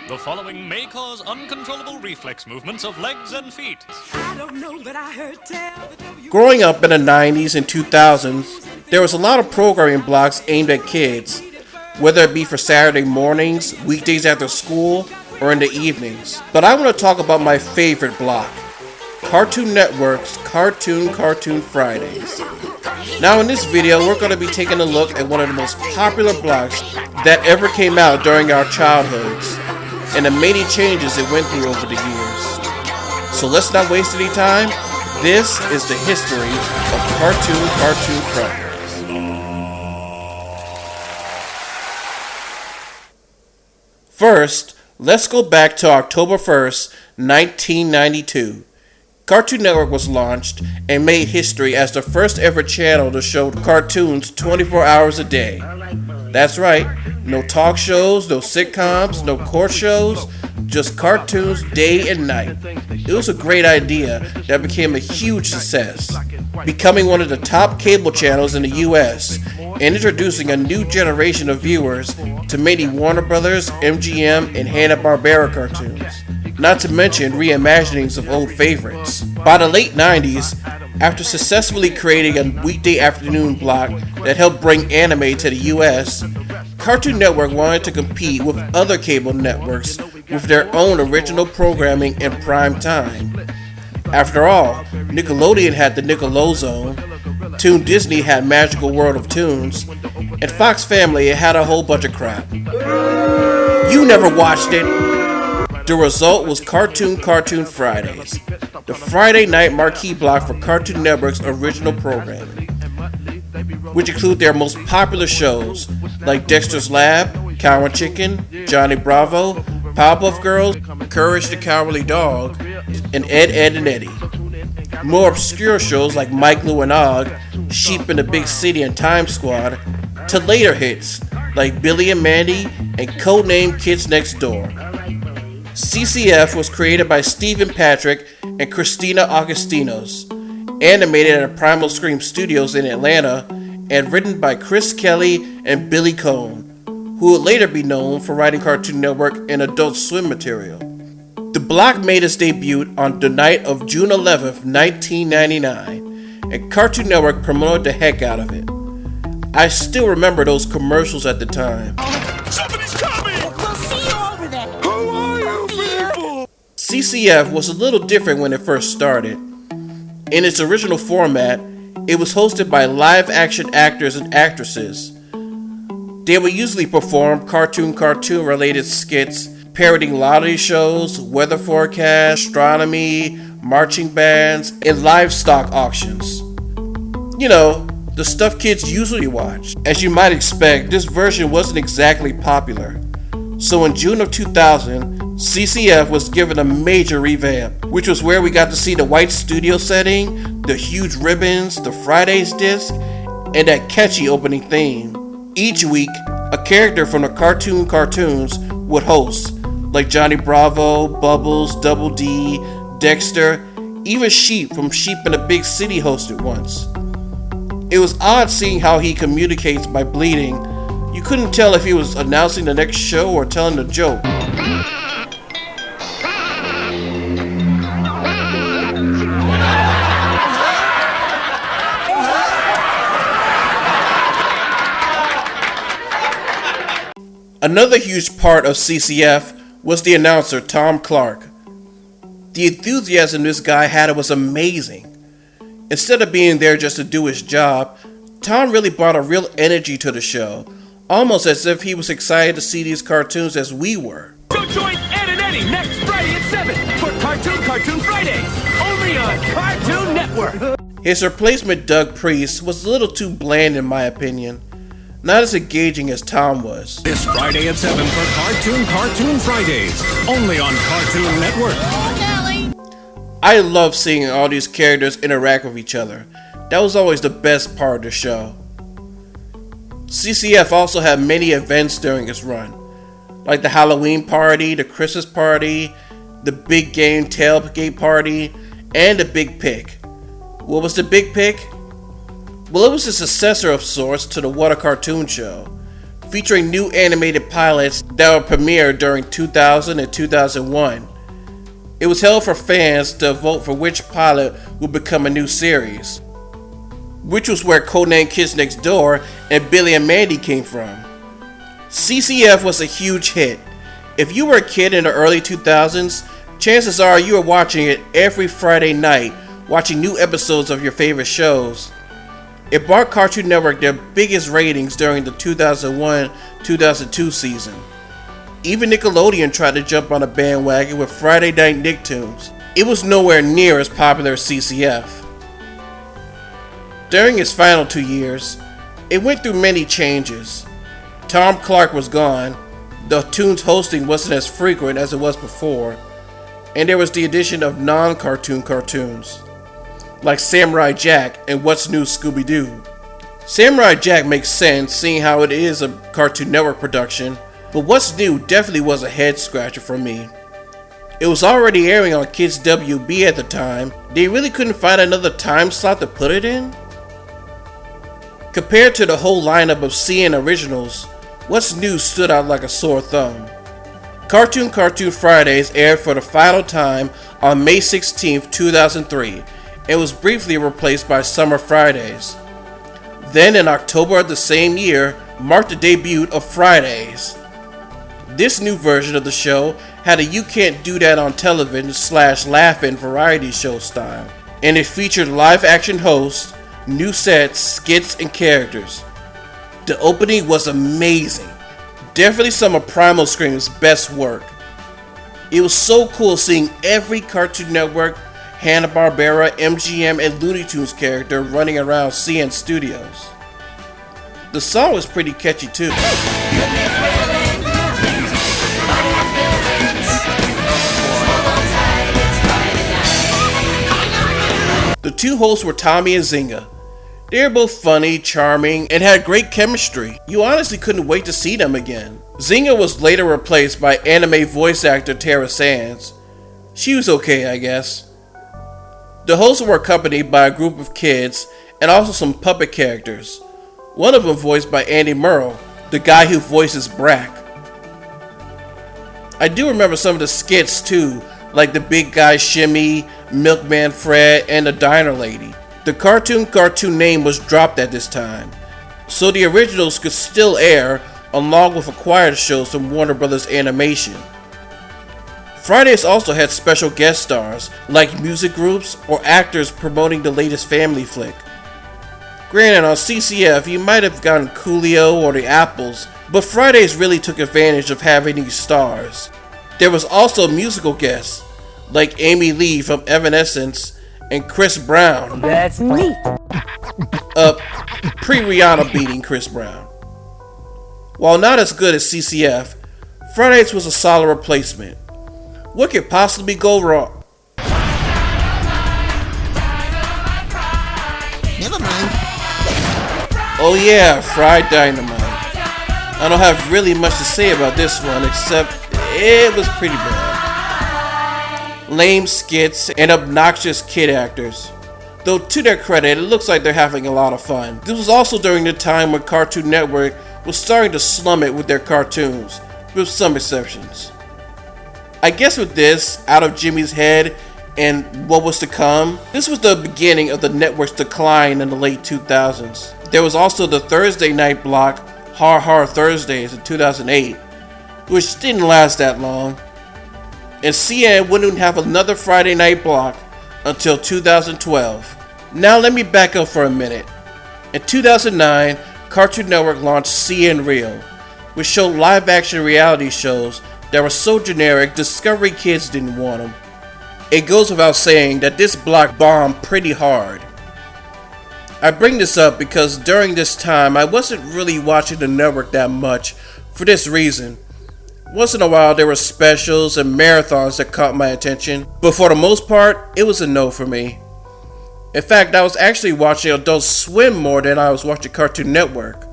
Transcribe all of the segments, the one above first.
The following may cause uncontrollable reflex movements of legs and feet. I don't know, but I heard tell the W. Growing up in the 90s and 2000s, there was a lot of programming blocks aimed at kids, whether it be for Saturday mornings, weekdays after school, or in the evenings. But I want to talk about my favorite block, Cartoon Network's Cartoon Fridays. Now in this video, we're going to be taking a look at one of the most popular blocks that ever came out during our childhoods, and the many changes it went through over the years. So let's not waste any time. This is the history of Cartoon Fridays. First, let's go back to October 1st, 1992. Cartoon Network was launched and made history as the first ever channel to show cartoons 24 hours a day. That's right, no talk shows, no sitcoms, no court shows, just cartoons day and night. It was a great idea that became a huge success, becoming one of the top cable channels in the US and introducing a new generation of viewers to many Warner Brothers, MGM, and Hanna-Barbera cartoons, not to mention reimaginings of old favorites. By the late 90s, after successfully creating a weekday afternoon block that helped bring anime to the US, Cartoon Network wanted to compete with other cable networks with their own original programming in prime time. After all, Nickelodeon had the Nickelozone, Toon Disney had Magical World of Toons, and Fox Family had a whole bunch of crap. You never watched it! The result was Cartoon Fridays, the Friday night marquee block for Cartoon Network's original programming, which include their most popular shows like Dexter's Lab, Cow and Chicken, Johnny Bravo, Powerpuff Girls, Courage the Cowardly Dog, and Ed, Edd and Eddy. More obscure shows like Mike, Lou and Og, Sheep in the Big City and Time Squad, to later hits like Billy and Mandy and Codename Kids Next Door. CCF was created by Stephen Patrick and Christina Agustinos, animated at Primal Scream Studios in Atlanta, and written by Chris Kelly and Billy Cohn, who would later be known for writing Cartoon Network and Adult Swim material. The block made its debut on the night of June 11th, 1999, and Cartoon Network promoted the heck out of it. I still remember those commercials at the time. Somebody's coming! We'll see you over there. Who are you people? CCF was a little different when it first started. In its original format, it was hosted by live-action actors and actresses. They would usually perform cartoon-related skits, parodying lottery shows, weather forecasts, astronomy, marching bands, and livestock auctions. You know, the stuff kids usually watch. As you might expect, this version wasn't exactly popular. So in June of 2000, CCF was given a major revamp, which was where we got to see the white studio setting, the huge ribbons, the Fridays disc, and that catchy opening theme. Each week, a character from the cartoons would host, like Johnny Bravo, Bubbles, Double D, Dexter, even Sheep from Sheep in a Big City hosted once. It was odd seeing how he communicates by bleeding. You couldn't tell if he was announcing the next show or telling a joke. Another huge part of CCF was the announcer, Tom Clark. The enthusiasm this guy had was amazing. Instead of being there just to do his job, Tom really brought a real energy to the show, almost as if he was excited to see these cartoons as we were. So join Ed and Eddy next Friday at 7 for Cartoon Fridays, only on Cartoon Network. His replacement, Doug Priest, was a little too bland in my opinion, not as engaging as Tom was. This Friday at 7 for Cartoon Fridays, only on Cartoon Network. I love seeing all these characters interact with each other. That was always the best part of the show. CCF also had many events during its run, like the Halloween party, the Christmas party, the Big Game Tailgate party, and the Big Pick. What was the Big Pick? Well, it was a successor of sorts to the What a Cartoon Show. featuring new animated pilots that were premiered during 2000 and 2001. It was held for fans to vote for which pilot would become a new series, which was where Codename Kids Next Door and Billy and Mandy came from. CCF was a huge hit. If you were a kid in the early 2000s, chances are you were watching it every Friday night, watching new episodes of your favorite shows. It brought Cartoon Network their biggest ratings during the 2001-2002 season. Even Nickelodeon tried to jump on a bandwagon with Friday Night Nicktoons. It was nowhere near as popular as CCF. During its final 2 years, it went through many changes. Tom Clark was gone, the Toons hosting wasn't as frequent as it was before, and there was the addition of non-cartoon cartoons, like Samurai Jack and What's New Scooby-Doo. Samurai Jack makes sense seeing how it is a Cartoon Network production, but What's New definitely was a head scratcher for me. It was already airing on Kids WB at the time. They really couldn't find another time slot to put it in? Compared to the whole lineup of CN originals, What's New stood out like a sore thumb. Cartoon Fridays aired for the final time on May 16, 2003, and was briefly replaced by Summer Fridays. Then in October of the same year marked the debut of Fridays. This new version of the show had a You Can't Do That on Television / laugh-in variety show style, and it featured live-action hosts, new sets, skits, and characters. The opening was amazing. Definitely some of Primal Scream's best work. It was so cool seeing every Cartoon Network, Hanna-Barbera, MGM, and Looney Tunes character running around CN Studios. The song was pretty catchy too. The two hosts were Tommy and Zynga. They were both funny, charming, and had great chemistry. You honestly couldn't wait to see them again. Zynga was later replaced by anime voice actor Tara Sands. She was okay, I guess. The hosts were accompanied by a group of kids and also some puppet characters. One of them voiced by Andy Murrow, the guy who voices Brack. I do remember some of the skits too, like the Big Guy Shimmy, Milkman Fred, and the Diner Lady. The cartoon name was dropped at this time, so the originals could still air along with acquired shows from Warner Bros. Animation. Fridays also had special guest stars, like music groups or actors promoting the latest family flick. Granted, on CCF you might have gotten Coolio or the Apples, but Fridays really took advantage of having these stars. There was also musical guests, like Amy Lee from Evanescence and Chris Brown. That's me. Pre-Rihanna beating Chris Brown. While not as good as CCF, Fridays was a solid replacement. What could possibly go wrong? Never mind. Oh yeah, Fried Dynamite. I don't have really much to say about this one, except it was pretty bad. Lame skits and obnoxious kid actors. Though to their credit, it looks like they're having a lot of fun. This was also during the time when Cartoon Network was starting to slum it with their cartoons, with some exceptions. I guess with this, Out of Jimmy's Head, and What Was to Come, this was the beginning of the network's decline in the late 2000s. There was also the Thursday night block, Har Har Thursdays in 2008, which didn't last that long. And CN wouldn't have another Friday night block until 2012. Now let me back up for a minute. In 2009, Cartoon Network launched CN Real, which showed live-action reality shows that were so generic Discovery kids didn't want them. It goes without saying that this block bombed pretty hard. I bring this up because during this time I wasn't really watching the network that much for this reason. Once in a while there were specials and marathons that caught my attention, but for the most part, it was a no for me. In fact, I was actually watching Adult Swim more than I was watching Cartoon Network.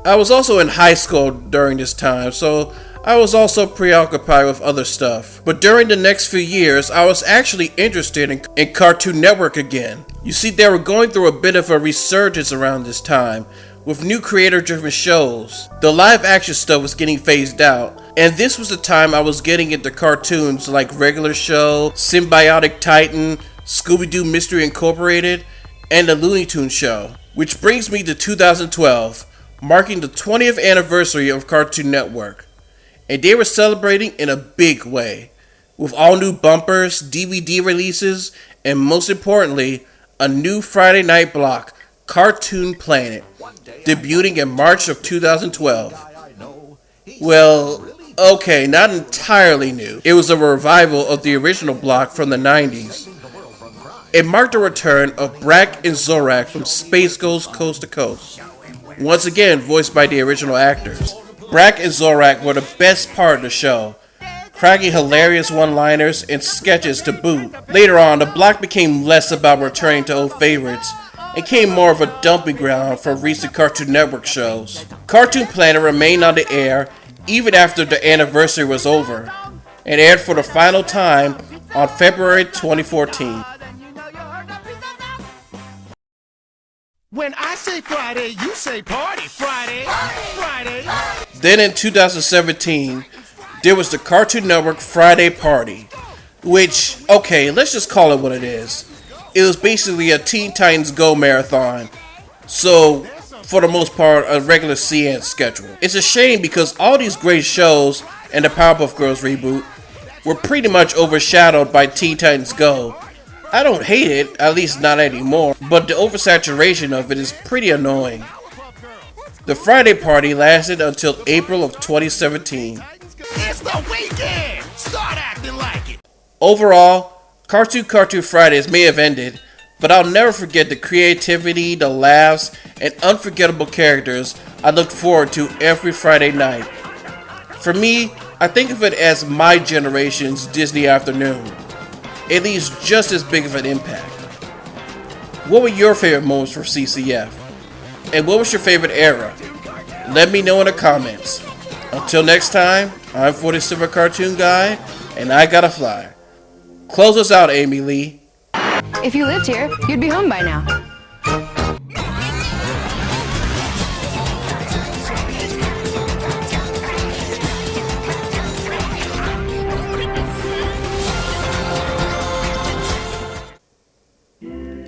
I was also in high school during this time, so I was also preoccupied with other stuff. But during the next few years, I was actually interested in Cartoon Network again. You see, they were going through a bit of a resurgence around this time, with new creator-driven shows. The live-action stuff was getting phased out, and this was the time I was getting into cartoons like Regular Show, Symbiotic Titan, Scooby-Doo Mystery Incorporated, and the Looney Tunes Show. Which brings me to 2012, marking the 20th anniversary of Cartoon Network. And they were celebrating in a big way, with all new bumpers, DVD releases, and most importantly, a new Friday night block, Cartoon Planet, debuting in March of 2012. Well, okay, not entirely new. It was a revival of the original block from the 90s. It marked the return of Brak and Zorak from Space Ghost Coast to Coast, once again voiced by the original actors. Brak and Zorak were the best part of the show, cracking hilarious one-liners and sketches to boot. Later on, the block became less about returning to old favorites and became more of a dumping ground for recent Cartoon Network shows. Cartoon Planet remained on the air even after the anniversary was over, and aired for the final time on February 2014. When I say Friday, you say party. Friday, Friday. Then in 2017, there was the Cartoon Network Friday Party, which, okay, let's just call it what it is. It was basically a Teen Titans Go marathon, so for the most part, a regular CN schedule. It's a shame because all these great shows and the Powerpuff Girls reboot were pretty much overshadowed by Teen Titans Go. I don't hate it, at least not anymore, but the oversaturation of it is pretty annoying. The Friday Party lasted until April of 2017. It's the weekend! Start acting like it! Overall, Cartoon Fridays may have ended, but I'll never forget the creativity, the laughs, and unforgettable characters I looked forward to every Friday night. For me, I think of it as my generation's Disney afternoon. It leaves just as big of an impact. What were your favorite moments for CCF? And what was your favorite era? Let me know in the comments. Until next time, I'm 47 Cartoon Guy, and I gotta fly. Close us out, Amy Lee. If you lived here, you'd be home by now.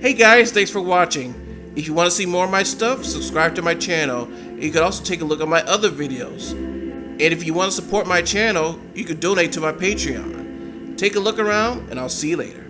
Hey guys, thanks for watching. If you want to see more of my stuff, subscribe to my channel, and you can also take a look at my other videos. And if you want to support my channel, you can donate to my Patreon. Take a look around, and I'll see you later.